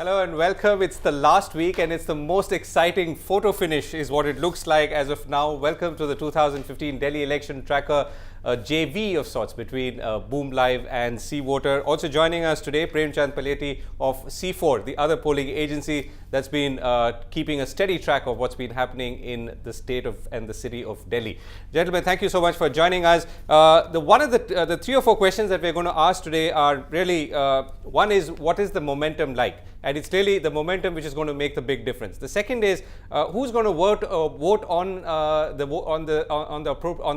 Hello and welcome. It's the last week and it's the most exciting photo finish is what it looks like as of now. Welcome to the 2015 Delhi Election Tracker JV of sorts between Boom Live and CVoter. Also joining us today, Premchand Paleti of C Fore, the other polling agency that's been keeping a steady track of what's been happening in the state of and the city of Delhi. Gentlemen, thank you so much for joining us. One of the 3 or 4 questions that we're going to ask today are really, one is, what is the momentum like? And it's really the momentum which is going to make the big difference. The second is who's going to vote on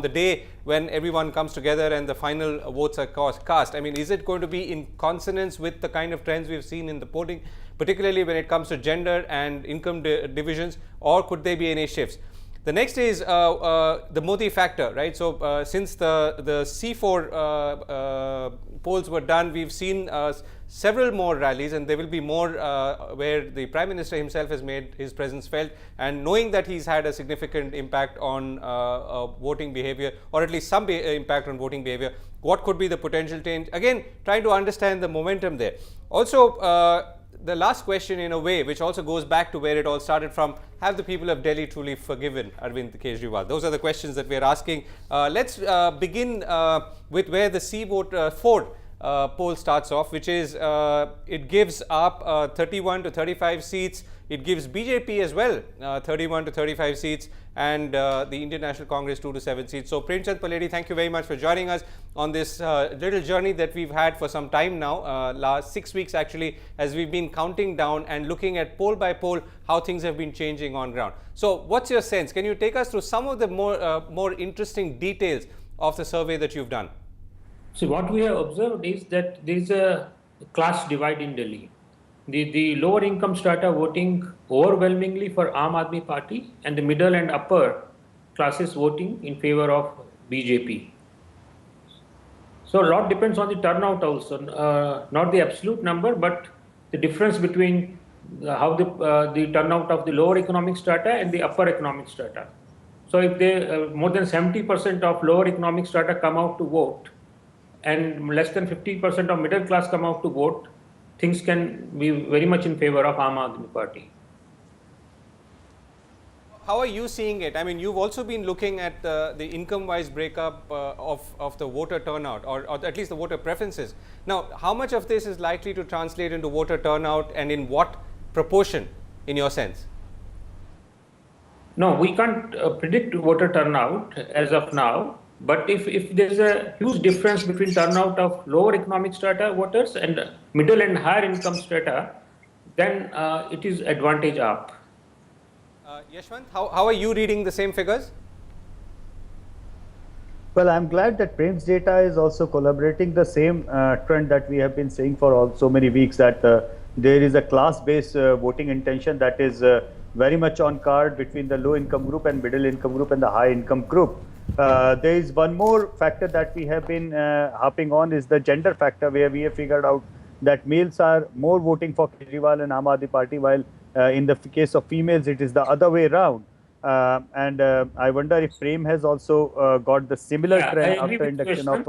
the day when everyone comes together and the final votes are cast. I mean, is it going to be in consonance with the kind of trends we've seen in the polling, particularly when it comes to gender and income divisions, or could there be any shifts? The next is the Modi factor, right? So since the C4 polls were done, we've seen several more rallies, and there will be more where the Prime Minister himself has made his presence felt, and knowing that he's had a significant impact on voting behavior, or at least some impact on voting behavior, what could be the potential change? Again, trying to understand the momentum there. Also, the last question in a way, which also goes back to where it all started from, have the people of Delhi truly forgiven Arvind Kejriwal? Those are the questions that we are asking. Let's begin with where the CVoter Four poll starts off, which is it gives up 31 to 35 seats. It gives BJP as well 31 to 35 seats, and the Indian National Congress 2 to 7 seats. So Premchand Paleti, thank you very much for joining us on this little journey that we've had for some time now, last 6 weeks actually, as we've been counting down and looking at poll by poll how things have been changing on ground. So what's your sense? Can you take us through some of the more interesting details of the survey that you've done? So what we have observed is that there is a class divide in Delhi. The lower income strata voting overwhelmingly for Aam Aadmi Party, and the middle and upper classes voting in favor of BJP. So a lot depends on the turnout also, not the absolute number, but the difference between how the turnout of the lower economic strata and the upper economic strata. So if they more than 70% of lower economic strata come out to vote, and less than 50% of middle class come out to vote, things can be very much in favor of Aam Aadmi Party. How are you seeing it? I mean, you've also been looking at the income-wise breakup of the voter turnout, or at least the voter preferences. Now, how much of this is likely to translate into voter turnout, and in what proportion, in your sense? No, we can't predict voter turnout as of now. But if there is a huge difference between turnout of lower economic strata voters and middle and higher income strata, then it is advantage up. Yashwant, how are you reading the same figures? Well, I'm glad that Prem's data is also collaborating the same trend that we have been saying for so many weeks, that there is a class-based voting intention that is very much on card between the low income group and middle income group and the high income group. There is one more factor that we have been harping on, is the gender factor, where we have figured out that males are more voting for Kejriwal and Aam Aadmi Party, while in the case of females it is the other way around. And I wonder if Prem has also got the similar trend after induction of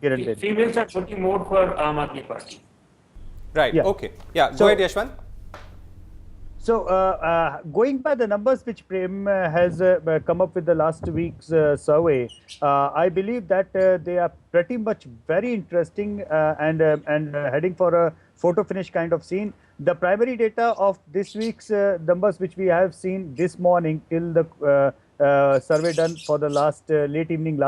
Kiran Bedi. Females are voting more for Aam Aadmi Party. Right, yeah. Okay. Yeah, go ahead, Yashwant. So, going by the numbers which Prem has come up with the last week's survey, I believe that they are pretty much very interesting and heading for a photo finish kind of scene. The primary data of this week's numbers which we have seen this morning till the survey done for the last late evening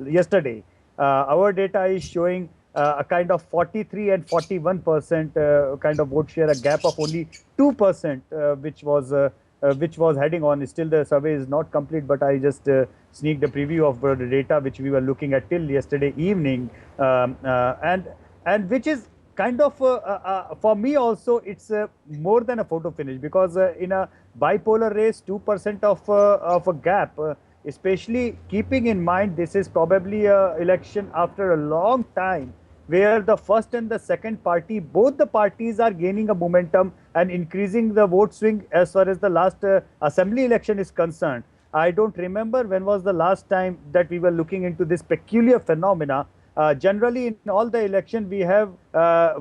yesterday, our data is showing a kind of 43 and 41% kind of vote share, a gap of only 2%, which was heading on. Still, the survey is not complete, but I just sneaked a preview of the data which we were looking at till yesterday evening, and which is kind of for me also it's more than a photo finish, because in a bipolar race, 2% of a gap. Especially keeping in mind this is probably an election after a long time, where the first and the second party, both the parties are gaining a momentum and increasing the vote swing as far as the last assembly election is concerned. I don't remember when was the last time that we were looking into this peculiar phenomena, Generally, in all the election, we have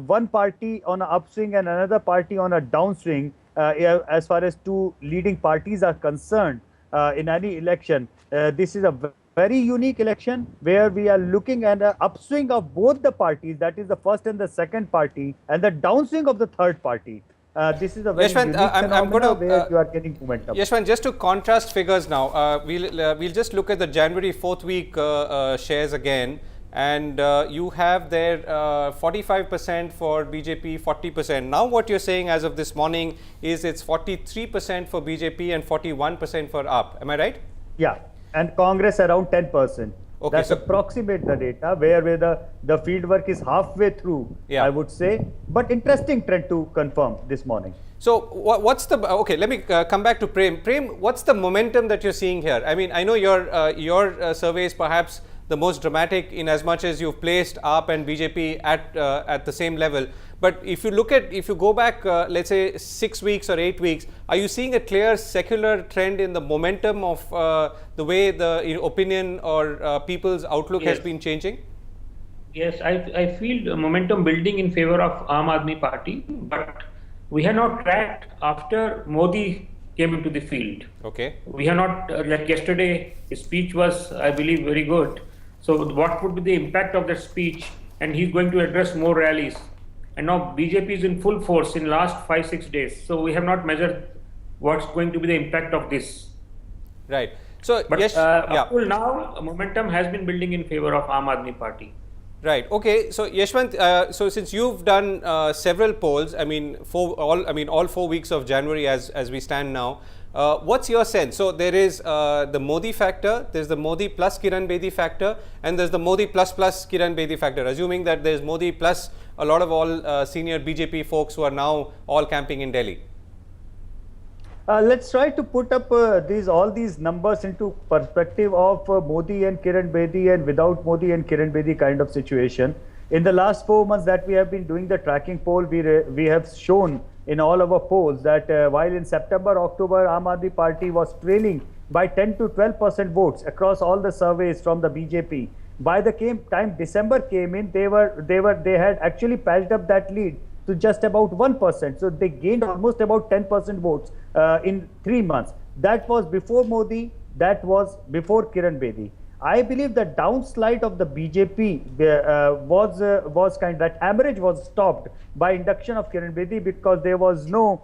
one party on an upswing and another party on a downswing. As far as two leading parties are concerned in any election, this is a very unique election where we are looking at an upswing of both the parties, that is the first and the second party, and the downswing of the third party. This is a very Yashwant, unique I'm going to where you are getting momentum. Yashwant, just to contrast figures now, we'll just look at the January 4th week shares again, and you have there 45% for BJP, 40%. Now what you're saying as of this morning is it's 43% for BJP and 41% for AAP. Am I right? Yeah, and Congress around 10%. Okay, That's so approximate the data where the field work is halfway through, yeah, I would say. But interesting trend to confirm this morning. So what's the, okay, let me come back to Prem. Prem, what's the momentum that you're seeing here? I mean, I know your survey is perhaps the most dramatic in as much as you've placed AAP and BJP at the same level. But if you go back, let's say 6 weeks or 8 weeks, are you seeing a clear secular trend in the momentum of the way the opinion or people's outlook has been changing? Yes, I feel the momentum building in favor of Aam Aadmi Party, but we have not tracked after Modi came into the field. Okay. We have not, like yesterday, his speech was, I believe, very good. So what would be the impact of that speech? And he's going to address more rallies. And now BJP is in full force in last 5-6 days. So we have not measured what's going to be the impact of this. Right. So, but yes, up till now, momentum has been building in favor of Aam Aadmi Party. Right. Okay. So Yashwant, so since you've done several polls, I mean, all 4 weeks of January as we stand now, what's your sense? So there is the Modi factor, there's the Modi plus Kiran Bedi factor, and there's the Modi plus Kiran Bedi factor. Assuming that there's Modi plus a lot of all senior BJP folks who are now all camping in Delhi. Let's try to put up all these numbers into perspective of Modi and Kiran Bedi and without Modi and Kiran Bedi kind of situation. In the last 4 months that we have been doing the tracking poll, we have shown in all our polls that while in September, October, Aam Aadmi Party was trailing by 10 to 12% votes across all the surveys from the BJP. By the time December came in, they had actually patched up that lead to just about 1%. So they gained almost about 10% votes in 3 months. That was before Modi, that was before Kiran Bedi. I believe the downslide of the BJP was kind of, that average was stopped by induction of Kiran Bedi because there was no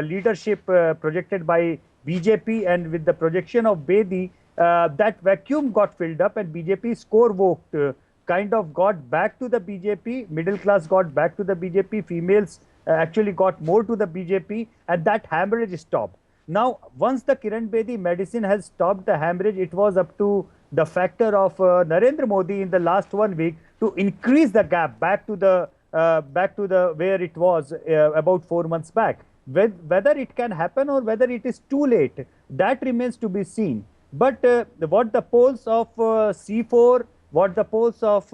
leadership projected by BJP, and with the projection of Bedi, that vacuum got filled up and BJP score vote kind of got back to the BJP, middle class got back to the BJP, females actually got more to the BJP, and that hemorrhage stopped. Now, once the Kiran Bedi medicine has stopped the hemorrhage, it was up to the factor of Narendra Modi in the last 1 week to increase the gap back to the where it was about 4 months back. Whether it can happen or whether it is too late, that remains to be seen. But what the polls of C4, what the polls of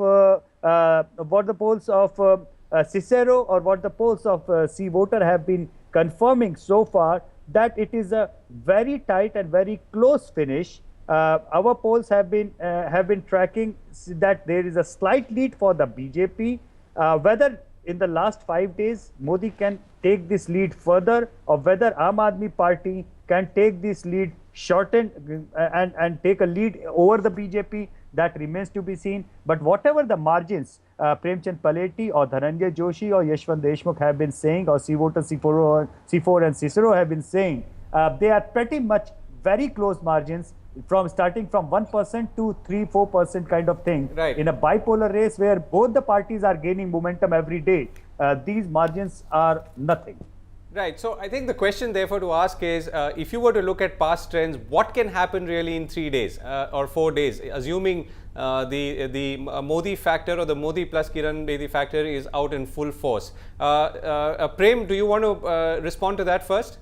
Cicero, or what the polls of CVoter have been confirming so far, that it is a very tight and very close finish. Our polls have been tracking that there is a slight lead for the BJP. Whether in the last 5 days Modi can take this lead further, or whether Aam Aadmi Party can take this lead shortened and take a lead over the BJP, that remains to be seen. But whatever the margins Premchand Paleti or Dhananjay Joshi or Yashwant Deshmukh have been saying, or CVoter, C Fore and Cicero have been saying, they are pretty much very close margins, from starting from 1% to 3-4% kind of thing. Right. In a bipolar race where both the parties are gaining momentum every day, these margins are nothing. Right. So I think the question therefore to ask is, if you were to look at past trends, what can happen really in 3 days or 4 days, assuming the Modi factor or the Modi plus Kiran Bedi factor is out in full force? Prem, do you want to respond to that first?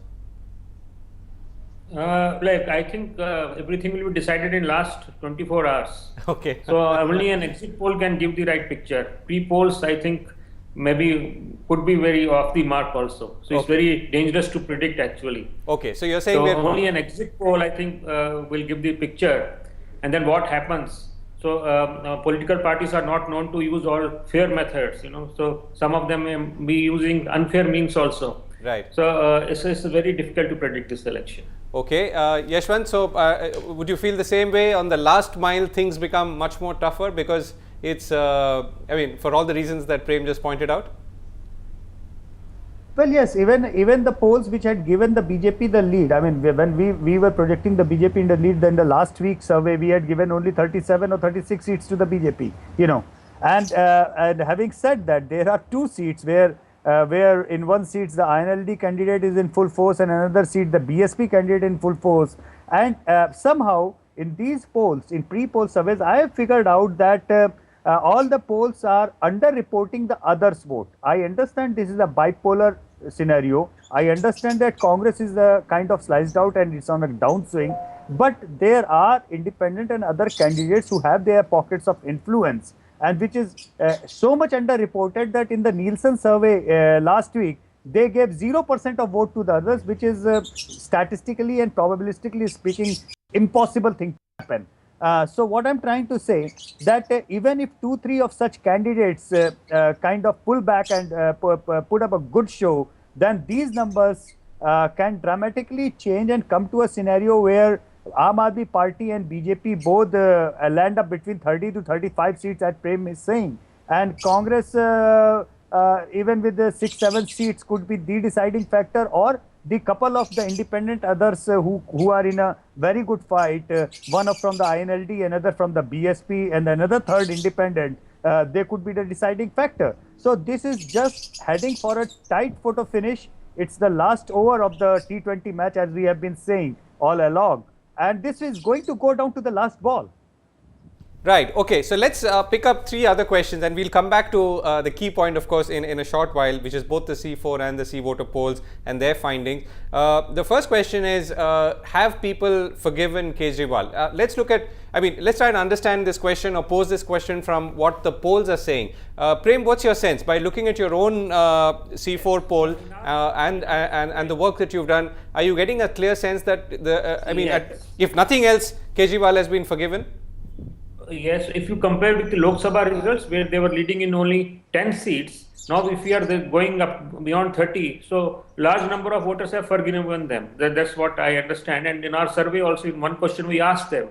I think everything will be decided in last 24 hours. Okay. So only an exit poll can give the right picture. Pre-polls, I think, maybe could be very off the mark also. So it's very dangerous to predict actually. Okay. So you're saying so only an exit poll, I think, will give the picture. And then what happens? So political parties are not known to use all fair methods, So some of them may be using unfair means also. Right. So it's very difficult to predict this election. Okay, Yashwant, so would you feel the same way? On the last mile, things become much more tougher because it's, for all the reasons that Prem just pointed out? Well, yes, even the polls which had given the BJP the lead, when we were projecting the BJP in the lead, then the last week survey, we had given only 37 or 36 seats to the BJP, And having said that, there are 2 seats where in one seat the INLD candidate is in full force and another seat the BSP candidate in full force. And somehow in these polls, in pre-poll surveys, I have figured out that all the polls are underreporting the others' vote. I understand this is a bipolar scenario. I understand that Congress is kind of sliced out and it's on a downswing, but there are independent and other candidates who have their pockets of influence, and which is so much underreported that in the Nielsen survey last week, they gave 0% of vote to the others, which is statistically and probabilistically speaking, impossible thing to happen. So what I'm trying to say that even if 2-3 of such candidates kind of pull back and put up a good show, then these numbers can dramatically change and come to a scenario where Aam Aadmi Party and BJP both land up between 30 to 35 seats, as Prem is saying, and Congress even with the 6-7 seats could be the deciding factor, or the couple of the independent others who are in a very good fight, one from the INLD, another from the BSP, and another third independent, they could be the deciding factor. So this is just heading for a tight photo finish. It's the last over of the T20 match, as we have been saying all along, and this is going to go down to the last ball. Right. Okay. So let's pick up 3 other questions, and we'll come back to the key point, of course, in a short while, which is both the C4 and the CVoter polls and their findings. The first question is, have people forgiven Kejriwal? Let's look at, let's try and understand this question or pose this question from what the polls are saying. Prem, what's your sense? By looking at your own C4 poll and the work that you've done, are you getting a clear sense that, if nothing else, Kejriwal has been forgiven? Yes, if you compare with the Lok Sabha results, where they were leading in only 10 seats, now if we are going up beyond 30, so large number of voters have forgiven them. That's what I understand. And in our survey also, in one question we asked them.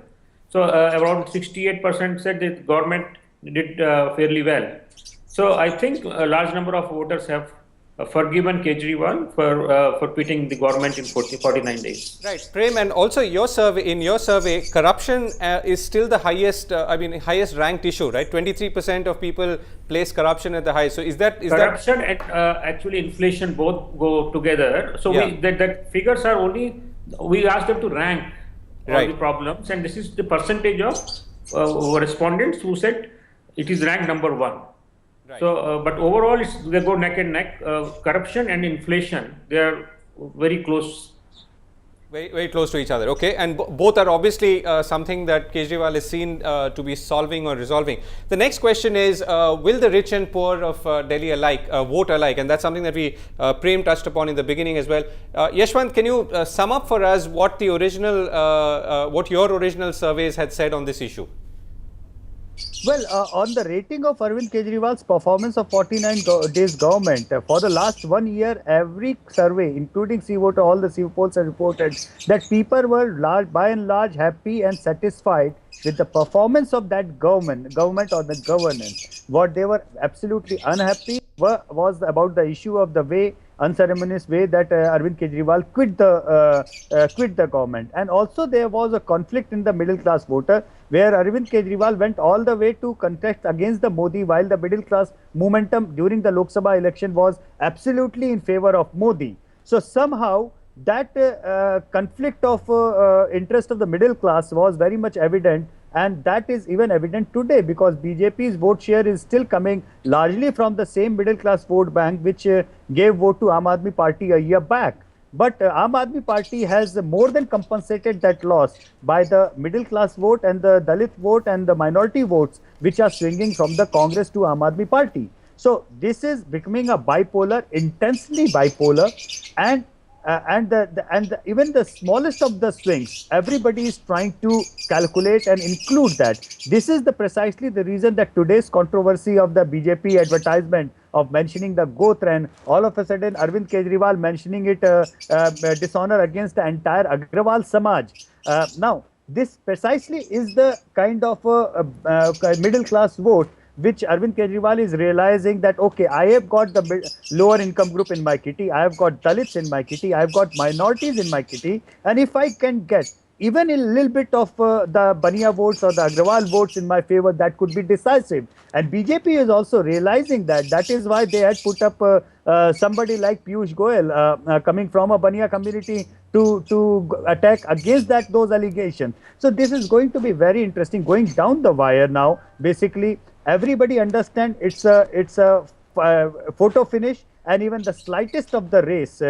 So around 68% said the government did fairly well. So I think a large number of voters have forgiven Kejriwal for quitting the government in 49 days. Right, Prem, and also in your survey, corruption is still the highest, highest ranked issue, right? 23% of people place corruption at the highest. So is that corruption and actually inflation both go together? So that figures are only, we asked them to rank all the problems, and this is the percentage of respondents who said it is ranked number 1. Right. So, but overall, they go neck and neck. Corruption and inflation, they are very close. Very, very close to each other. Okay, and both are obviously something that Kejriwal is seen to be solving or resolving. The next question is, will the rich and poor of Delhi alike vote alike? And that's something that we Prem touched upon in the beginning as well. Yashwant, can you sum up for us what the original, what your original surveys had said on this issue? Well, on the rating of Arvind Kejriwal's performance of 49 days government, for the last 1 year, every survey, including CVoter, all the CV polls have reported that people were by and large happy and satisfied with the performance of that government or the governance. What they were absolutely unhappy was about the issue of the way, unceremonious way that Arvind Kejriwal quit the government. And also there was a conflict in the middle class voter, where Arvind Kejriwal went all the way to contest against the Modi, while the middle class momentum during the Lok Sabha election was absolutely in favor of Modi. So somehow that conflict of interest of the middle class was very much evident, and that is even evident today, because BJP's vote share is still coming largely from the same middle class vote bank which gave vote to Aam Aadmi Party a year back. But Aam Aadmi Party has more than compensated that loss by the middle class vote and the Dalit vote and the minority votes which are swinging from the Congress to Aam Aadmi Party. So this is becoming a bipolar, intensely bipolar, and even the smallest of the swings, everybody is trying to calculate and include that. This is precisely the reason that today's controversy of the BJP advertisement of mentioning the Gotra, and all of a sudden Arvind Kejriwal mentioning it dishonor against the entire Agrawal Samaj. Now, this precisely is the kind of middle class vote which Arvind Kejriwal is realizing that, okay, I have got the lower income group in my kitty, I have got Dalits in my kitty, I have got minorities in my kitty, and if I can get even a little bit of the Bania votes or the Agrawal votes in my favor, that could be decisive. And BJP is also realizing that. That is why they had put up somebody like Piyush Goyal coming from a Bania community to attack against those allegations. So this is going to be very interesting going down the wire now. Basically, everybody understands it's a photo finish, and even the slightest of the race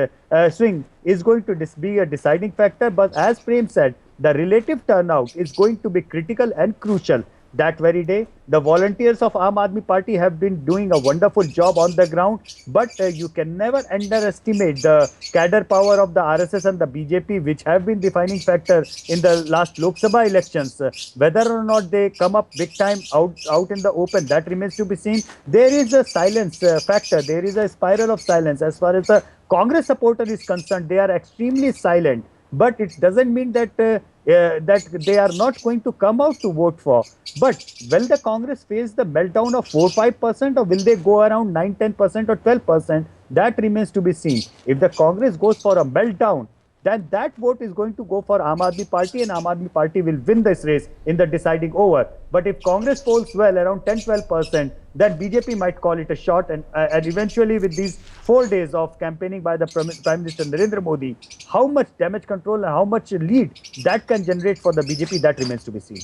swing is going to be a deciding factor. But as Prem said, the relative turnout is going to be critical and crucial. That very day, the volunteers of Aam Aadmi Party have been doing a wonderful job on the ground, but you can never underestimate the cadre power of the RSS and the BJP, which have been defining factor in the last Lok Sabha elections. Whether or not they come up big time out in the open, that remains to be seen. There is a silence factor. There is a spiral of silence. As far as the Congress supporter is concerned, they are extremely silent. But it doesn't mean that that they are not going to come out to vote for. But will the Congress face the meltdown of 4-5%, or will they go around 9-10% or 12%? That remains to be seen. If the Congress goes for a meltdown, then that vote is going to go for Aam Aadmi Party, and Aam Aadmi Party will win this race in the deciding over. But if Congress polls well around 10-12%, then BJP might call it a shot, and eventually with these 4 days of campaigning by the Prime Minister Narendra Modi, how much damage control and how much lead that can generate for the BJP, that remains to be seen.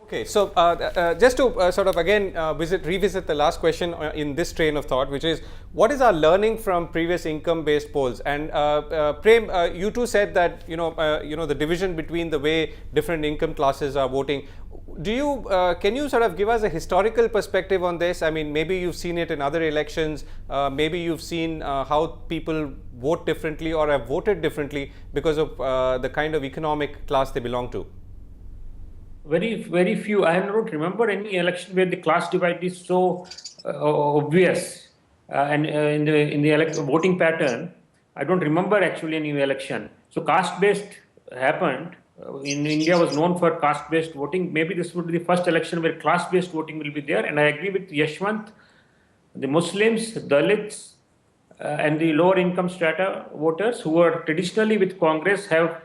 Okay, so just to sort of again revisit the last question in this train of thought, which is, what is our learning from previous income-based polls? And Prem, you too said that the division between the way different income classes are voting. Do you can you sort of give us a historical perspective on this? I mean, maybe you've seen it in other elections. Maybe you've seen how people vote differently or have voted differently because of the kind of economic class they belong to. Very few. I don't remember any election where the class divide is so obvious. And in the voting pattern, I don't remember actually any election. So caste-based happened. In India was known for caste-based voting. Maybe this would be the first election where class-based voting will be there. And I agree with Yashwant. The Muslims, Dalits, and the lower income strata voters who were traditionally with Congress have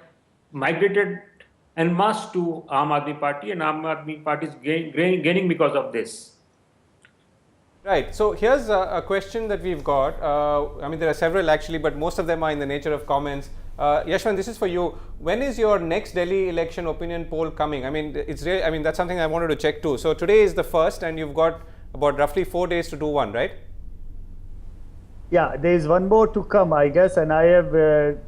migrated en masse to Aam Aadmi Party, and Aam Aadmi Party is gaining because of this. Right. So here's a question that we've got. I mean, there are several actually, but most of them are in the nature of comments. Yashwant, this is for you. When is your next Delhi election opinion poll coming? I mean, that's something I wanted to check too. So today is the first, and you've got about roughly 4 days to do one, right? Yeah, there is one more to come, I guess, and I have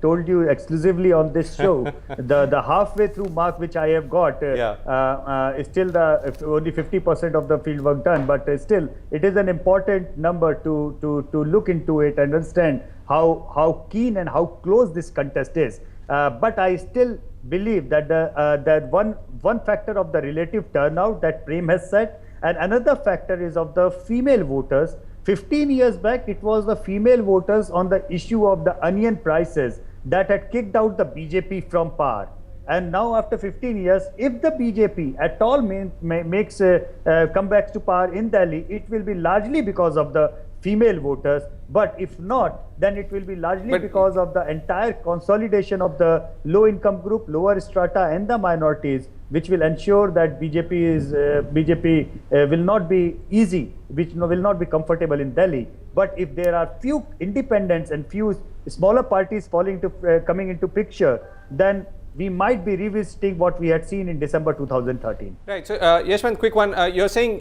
told you exclusively on this show. the halfway through mark which I have got is still only 50% of the field work done, but still it is an important number to look into it and understand how keen and how close this contest is. But I still believe that that one factor of the relative turnout that Prem has said, and another factor is of the female voters. 15 years back, it was the female voters on the issue of the onion prices that had kicked out the BJP from power. And now after 15 years, if the BJP at all makes comebacks to power in Delhi, it will be largely because of the female voters. But if not, then it will be largely because of the entire consolidation of the low income group, lower strata and the minorities, which will ensure that BJP will not be easy, which will not be comfortable in Delhi. But if there are few independents and few smaller parties coming into picture, then we might be revisiting what we had seen in December 2013. Right. So, Yashwant, quick one. You're saying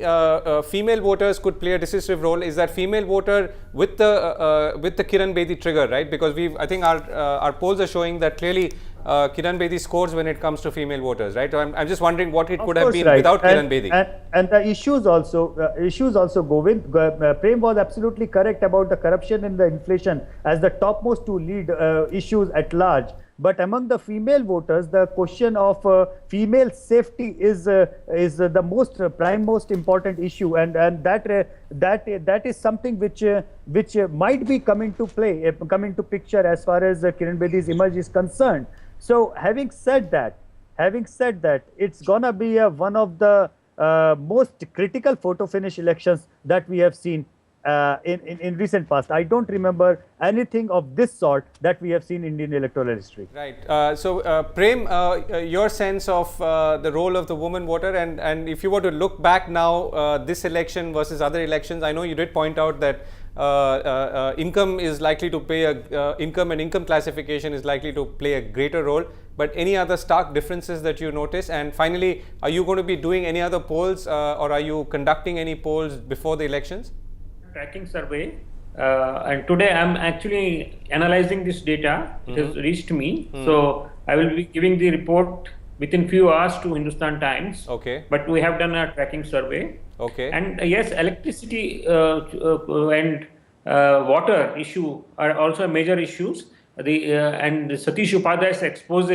female voters could play a decisive role. Is that female voter with the Kiran Bedi trigger, right? Because I think our polls are showing that clearly Kiran Bedi's scores when it comes to female voters, right? So I'm just wondering what it Of could have course, been right. without Kiran Bedi. And the issues also, Govind, Prem was absolutely correct about the corruption and the inflation as the topmost two lead issues at large. But among the female voters, the question of female safety is the most important issue, and that is something which might be coming to play, come into picture as far as Kiran Bedi's image is concerned. So having said that, it's gonna be one of the most critical photo finish elections that we have seen in recent past. I don't remember anything of this sort that we have seen in Indian electoral history. Right. Prem, your sense of the role of the woman voter, and if you were to look back now, this election versus other elections, I know you did point out that income is likely to play income and income classification is likely to play a greater role. But any other stark differences that you notice? And finally, are you going to be doing any other polls, or are you conducting any polls before the elections? Tracking survey, and today I'm actually analyzing this data. It has reached me, so I will be giving the report within few hours to Hindustan Times. Okay. But we have done a tracking survey. Okay. And yes, electricity and water issue are also major issues. And Satish Upadhyay's expose,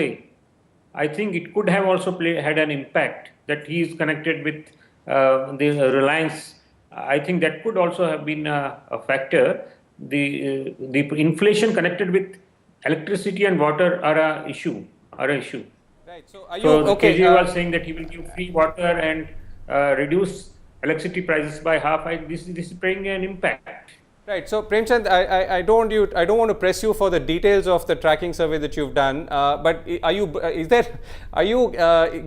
I think it could have also had an impact that he is connected with the Reliance. I think that could also have been a factor. The inflation connected with electricity and water are a issue. Right. So are you okay? Kejriwal saying that he will give free water and reduce electricity prices by half. This is playing an impact. Right. So Premchand, I don't want to press you for the details of the tracking survey that you've done. But are you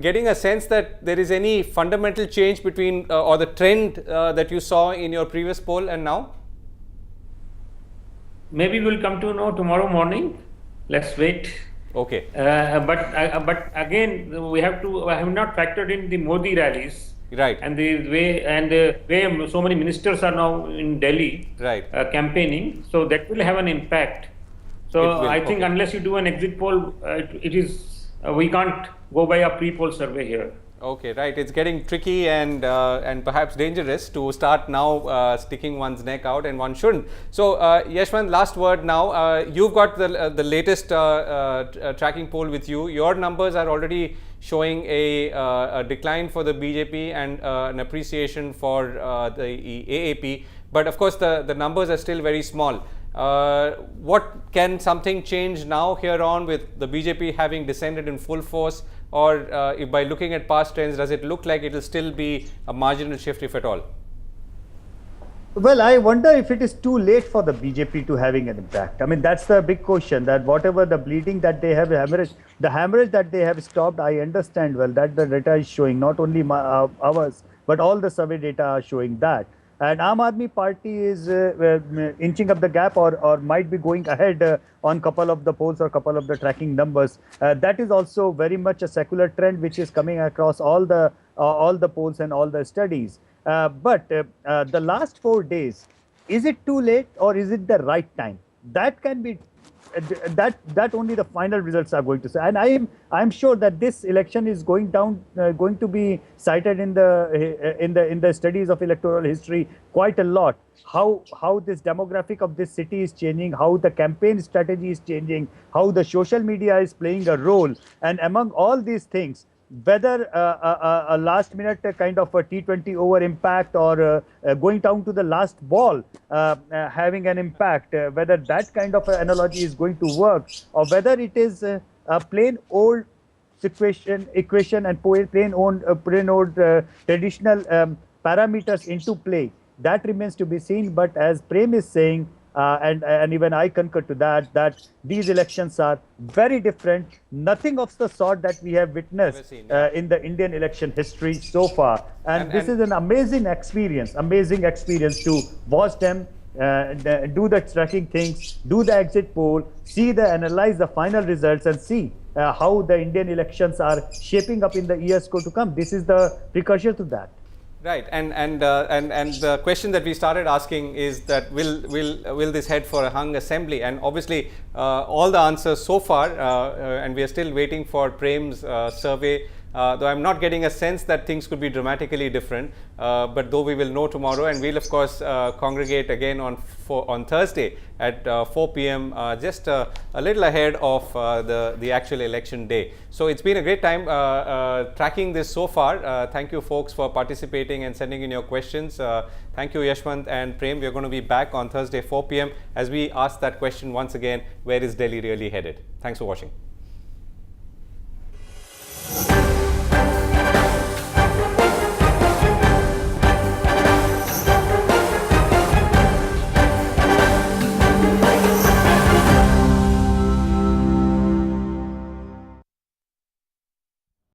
getting a sense that there is any fundamental change between or the trend that you saw in your previous poll and now? Maybe we'll come to know tomorrow morning. Let's wait. Okay. But again, I have not factored in the Modi rallies. Right. And the way so many ministers are now in Delhi, right, campaigning, so that will have an impact. So I think unless you do an exit poll, we can't go by a pre-poll survey here. Okay, right. It's getting tricky and perhaps dangerous to start now sticking one's neck out, and one shouldn't. So, Yashwant, last word now. You've got the latest tracking poll with you. Your numbers are already showing a decline for the BJP and an appreciation for the AAP. But of course, the numbers are still very small. What can something change now here on with the BJP having descended in full force, or if by looking at past trends, does it look like it will still be a marginal shift, if at all? Well, I wonder if it is too late for the BJP to having an impact. I mean, that's the big question, that whatever the bleeding that they have, the hemorrhage that they have stopped, I understand well that the data is showing, not only ours, but all the survey data are showing that. And Aam Aadmi Party is inching up the gap, or might be going ahead on couple of the polls or couple of the tracking numbers. That is also very much a secular trend which is coming across all the polls and all the studies. But the last 4 days, is it too late or is it the right time? That can be that only the final results are going to say. And I am sure that this election is going to be cited in the studies of electoral history quite a lot. How this demographic of this city is changing, how the campaign strategy is changing, how the social media is playing a role, and among all these things, whether a last minute kind of a T20 over impact, or going down to the last ball having an impact, whether that kind of analogy is going to work, or whether it is a plain old equation and plain old traditional parameters into play, that remains to be seen. But as Prem is saying, and even I concur to that these elections are very different. Nothing of the sort that we have witnessed in the Indian election history so far. And this is an amazing experience to watch them do the tracking things, do the exit poll, analyze the final results, and see how the Indian elections are shaping up in the years to come. This is the precursor to that. Right, and the question that we started asking is that will this head for a hung assembly? And obviously, all the answers so far, and we are still waiting for Prem's survey. Though I'm not getting a sense that things could be dramatically different, but though we will know tomorrow, and we'll of course congregate again on Thursday at 4 p.m. Just a little ahead of the actual election day. So it's been a great time tracking this so far. Thank you folks for participating and sending in your questions. Thank you Yashwant and Prem. We're going to be back on Thursday 4 p.m. as we ask that question once again, where is Delhi really headed? Thanks for watching.